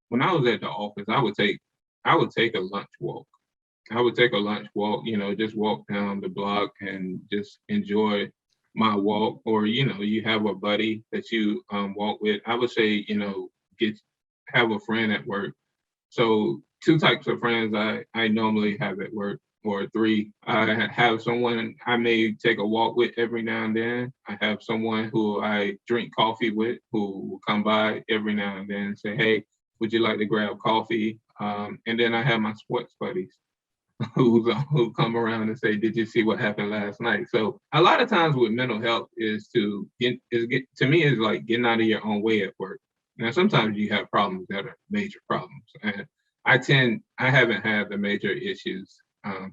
when I was at the office, I would take a lunch walk. I would take a lunch walk, just walk down the block and just enjoy my walk. Or, you have a buddy that you walk with. I would say, get have a friend at work. So two types of friends I normally have at work, or three. I have someone I may take a walk with every now and then. I have someone who I drink coffee with, who will come by every now and then and say, "Hey, would you like to grab coffee?" And then I have my sports buddies who come around and say, "Did you see what happened last night?" So a lot of times with mental health is to me is like getting out of your own way at work. Now sometimes you have problems that are major problems, and I haven't had the major issues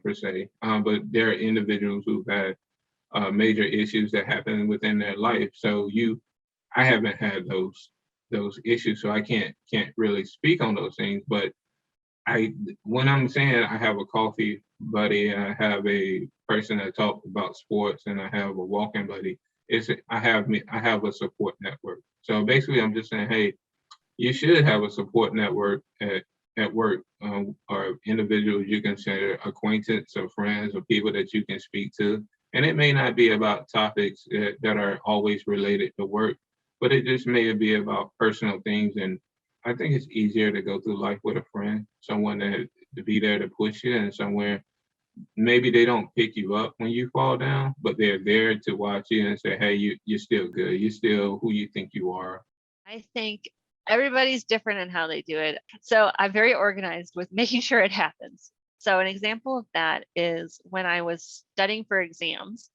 per se, but there are individuals who've had major issues that happen within their life. I haven't had those issues, so I can't really speak on those things, but I when I'm saying I have a coffee buddy, I have a person that talks about sports, and I have a walking buddy. I have a support network. So basically, I'm just saying, hey, you should have a support network at work, or individuals you consider acquaintance or friends or people that you can speak to. And it may not be about topics that are always related to work, but it just may be about personal things. And I think it's easier to go through life with a friend, someone that to be there to push you, and somewhere maybe they don't pick you up when you fall down, but they're there to watch you and say, "Hey, you're still good. You're still who you think you are." I think everybody's different in how they do it. So I'm very organized with making sure it happens. So an example of that is when I was studying for exams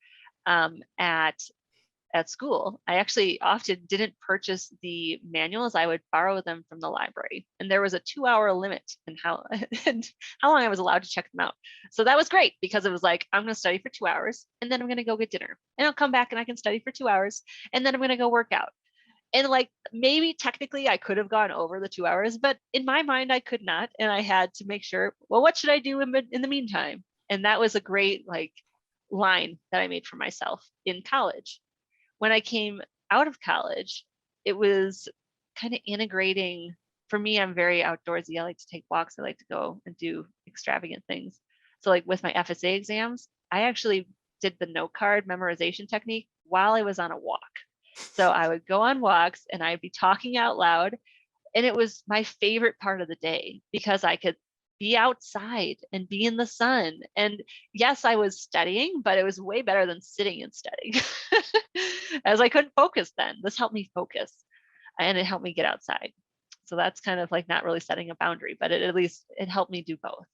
at school, I actually often didn't purchase the manuals. I would borrow them from the library, and there was a 2-hour limit in how and how long I was allowed to check them out. So that was great because it was like, I'm going to study for 2 hours, and then I'm going to go get dinner, and I'll come back and I can study for 2 hours, and then I'm going to go work out. And like maybe technically I could have gone over the 2 hours, but in my mind I could not, and I had to make sure, well, what should I do in the meantime? And that was a great like line that I made for myself in college. When I came out of college, it was kind of integrating. For me, I'm very outdoorsy. I like to take walks. I like to go and do extravagant things. So like with my FSA exams, I actually did the note card memorization technique while I was on a walk. So I would go on walks and I'd be talking out loud. And it was my favorite part of the day because I could be outside and be in the sun. And yes, I was studying, but it was way better than sitting and studying as I couldn't focus then. This helped me focus and it helped me get outside. So that's kind of like not really setting a boundary, but at least it helped me do both.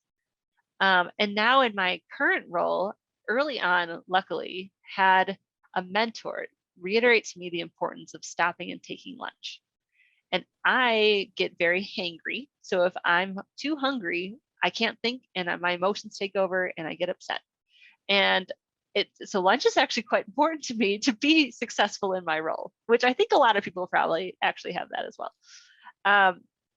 And now in my current role, early on, luckily, had a mentor reiterate to me the importance of stopping and taking lunch. And I get very hangry. So if I'm too hungry, I can't think and my emotions take over and I get upset. And so lunch is actually quite important to me to be successful in my role, which I think a lot of people probably actually have that as well.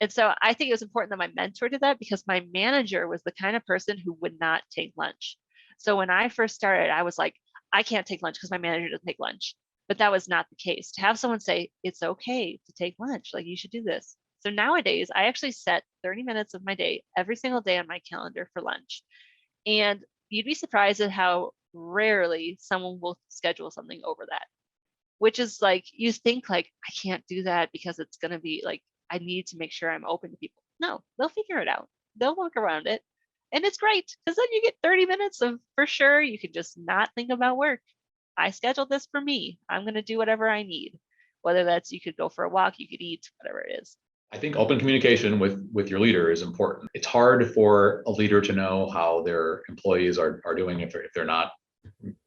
And so I think it was important that my mentor did that because my manager was the kind of person who would not take lunch. So when I first started, I was like, I can't take lunch because my manager doesn't take lunch. But that was not the case. To have someone say, it's okay to take lunch, like you should do this. So nowadays, I actually set 30 minutes of my day every single day on my calendar for lunch. And you'd be surprised at how rarely someone will schedule something over that, which is like, you think like, I can't do that because it's going to be like, I need to make sure I'm open to people. No, they'll figure it out. They'll work around it. And it's great because then you get 30 minutes of for sure. You can just not think about work. I scheduled this for me. I'm going to do whatever I need, whether that's you could go for a walk, you could eat, whatever it is. I think open communication with your leader is important. It's hard for a leader to know how their employees are doing if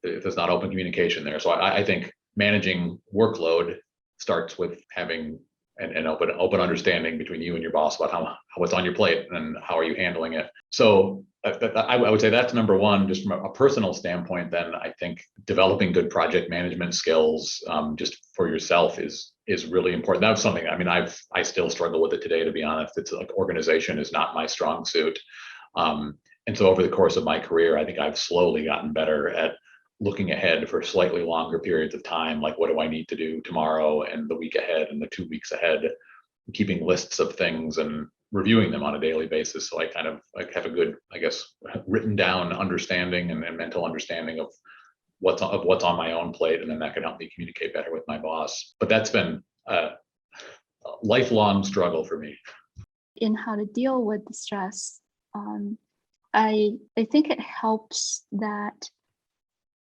there's not open communication there. So I think managing workload starts with having an open understanding between you and your boss about how what's on your plate and how are you handling it. So I would say that's number one, just from a personal standpoint. Then I think developing good project management skills just for yourself is really important. That was something, I mean, I still struggle with it today, to be honest. It's like organization is not my strong suit. And so over the course of my career, I think I've slowly gotten better at looking ahead for slightly longer periods of time. Like, what do I need to do tomorrow and the week ahead and the 2 weeks ahead, keeping lists of things and reviewing them on a daily basis. So I kind of like have a good, I guess, written down understanding and mental understanding of what's on my own plate, and then that can help me communicate better with my boss. But that's been a lifelong struggle for me. In how to deal with the stress, I think it helps that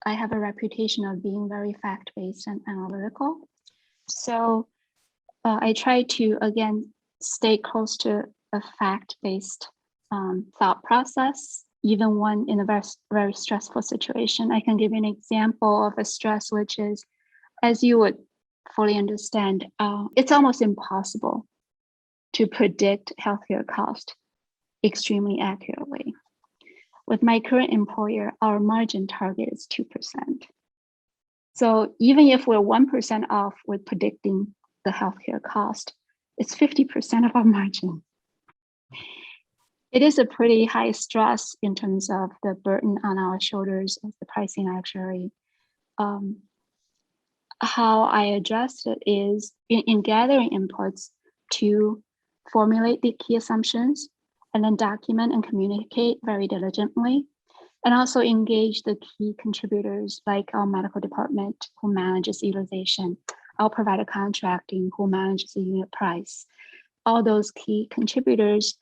I have a reputation of being very fact-based and analytical. So I try to, again, stay close to a fact-based thought process, even when in a very, very stressful situation. I can give you an example of a stress, which is, as you would fully understand, it's almost impossible to predict healthcare cost extremely accurately. With my current employer, our margin target is 2%. So even if we're 1% off with predicting the healthcare cost, it's 50% of our margin. It is a pretty high stress in terms of the burden on our shoulders as the pricing actuary. How I address it is in gathering inputs to formulate the key assumptions, and then document and communicate very diligently, and also engage the key contributors like our medical department who manages utilization, our provider contracting who manages the unit price, all those key contributors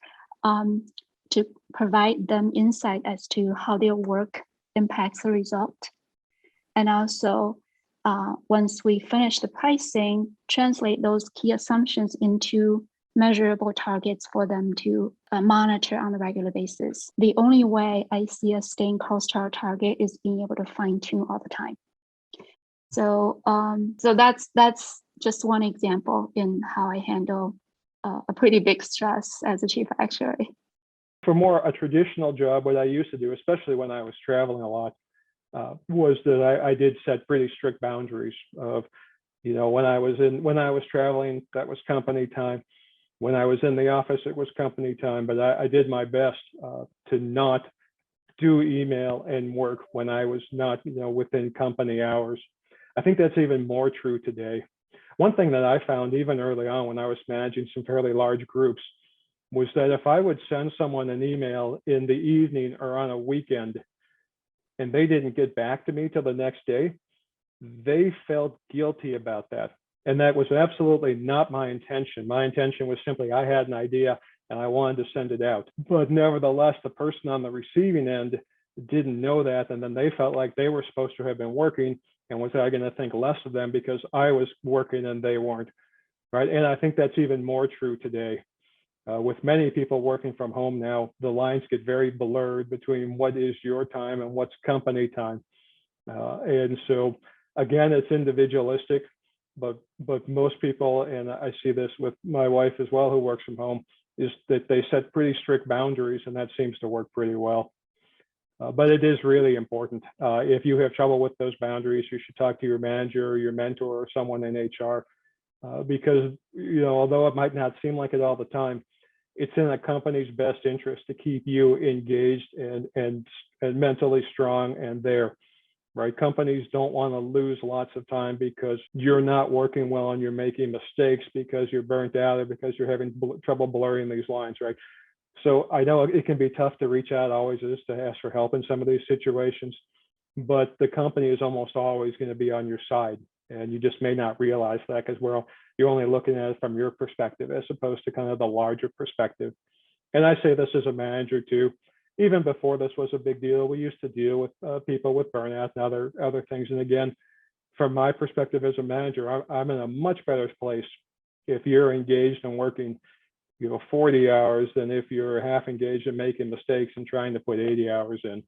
to provide them insight as to how their work impacts the result. And also, once we finish the pricing, translate those key assumptions into measurable targets for them to monitor on a regular basis. The only way I see us staying close to our target is being able to fine tune all the time. So, so that's just one example in how I handle a pretty big stress as a chief actuary. For more a traditional job, what I used to do, especially when I was traveling a lot, was that I did set pretty strict boundaries of, you know, when I was traveling, that was company time. When I was in the office, it was company time, but I did my best to not do email and work when I was not, you know, within company hours. I think that's even more true today. One thing that I found even early on when I was managing some fairly large groups was that if I would send someone an email in the evening or on a weekend and they didn't get back to me till the next day, they felt guilty about that. And that was absolutely not my intention. My intention was simply I had an idea and I wanted to send it out. But nevertheless, the person on the receiving end didn't know that. And then they felt like they were supposed to have been working, and was I going to think less of them because I was working and they weren't, right? And I think that's even more true today. With many people working from home now, the lines get very blurred between what is your time and what's company time. And so, again, it's individualistic. But most people, and I see this with my wife as well, who works from home, is that they set pretty strict boundaries, and that seems to work pretty well. But it is really important. If you have trouble with those boundaries, you should talk to your manager or your mentor or someone in HR, because, you know, although it might not seem like it all the time, it's in a company's best interest to keep you engaged and mentally strong and there. Right? Companies don't want to lose lots of time because you're not working well and you're making mistakes because you're burnt out or because you're having trouble blurring these lines, right? So I know it can be tough to reach out always is to ask for help in some of these situations, but the company is almost always going to be on your side. And you just may not realize that because you're only looking at it from your perspective as opposed to kind of the larger perspective. And I say this as a manager too. Even before this was a big deal, we used to deal with people with burnout and other things. And again, from my perspective as a manager, I'm in a much better place if you're engaged and working, 40 hours than if you're half engaged and making mistakes and trying to put 80 hours in.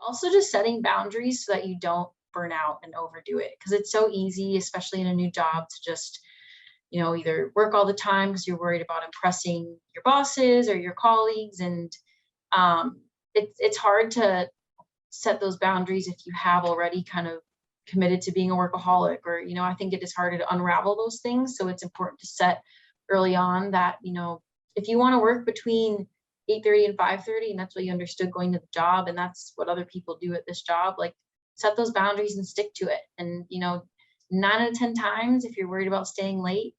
Also, just setting boundaries so that you don't burn out and overdo it, because it's so easy, especially in a new job, to just either work all the time because you're worried about impressing your bosses or your colleagues, and it's hard to set those boundaries if you have already kind of committed to being a workaholic, or I think it is harder to unravel those things. So it's important to set early on that if you want to work between 8:30 and 5:30, and that's what you understood going to the job, and that's what other people do at this job, like set those boundaries and stick to it. And 9 out of 10 times, if you're worried about staying late,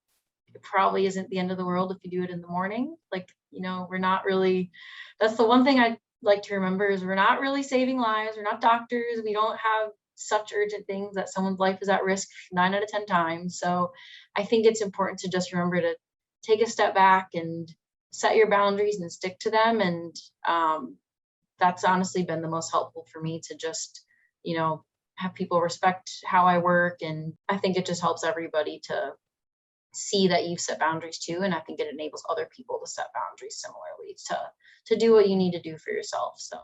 it probably isn't the end of the world if you do it in the morning. Like, you know, we're not really, that's the one thing I like to remember is we're not really saving lives. We're not doctors. We don't have such urgent things that someone's life is at risk 9 out of 10 times. So I think it's important to just remember to take a step back and set your boundaries and stick to them. And that's honestly been the most helpful for me, to just, you know, have people respect how I work. And I think it just helps everybody to see that you've set boundaries too. And I think it enables other people to set boundaries similarly to do what you need to do for yourself. So